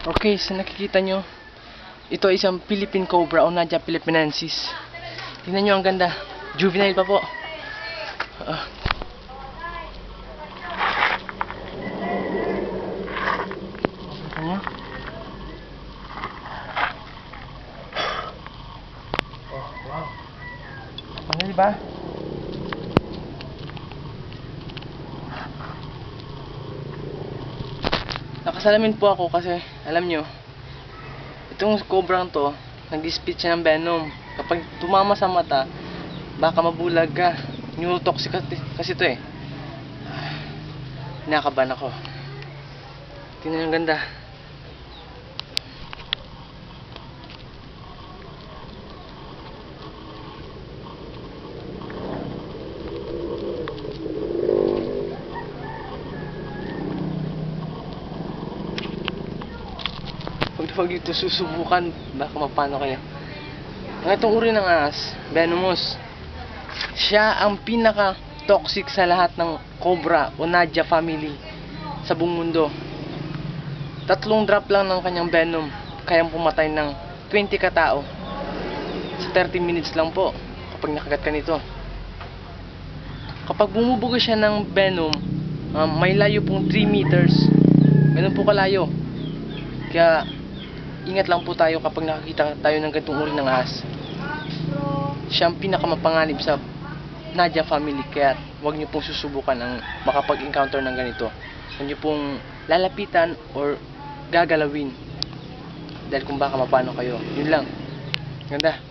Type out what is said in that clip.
Okay, so nakikita nyo, ito ay isang Philippine Cobra o Nadia philippinensis. Tingnan nyo, ang ganda. Juvenile pa po. Tingnan nyo. Oh, wow. Ano, diba? Nakasalamin po ako kasi, alam nyo, itong cobrang to, nag-spit siya ng venom. Kapag tumama sa mata, baka mabulag ka. Neurotoxic kasi to eh. Kinakabahan ako. Tingnan yung ganda. Pag dito susubukan, baka mapano kayo. Ang itong uri ng ahas, venomous. Siya ang pinaka toxic sa lahat ng cobra o Nadia family sa buong mundo. 3 drop lang ng kanyang venom kayang pumatay ng 20 katao sa 30 minutes lang po kapag nakagat ka nito. Kapag bumubuga siya ng venom, may layo pong 3 meters. Ganun po kalayo. Kaya ingat lang po tayo kapag nakakita tayo ng ganitong uri ng ahas. Siya ang pinakamapanganib sa Nadia family, kaya huwag niyo pong susubukan ang makapag-encounter ng ganito. Huwag niyo pong lalapitan or gagalawin dahil kung baka mapano kayo. Yun lang. Ganda.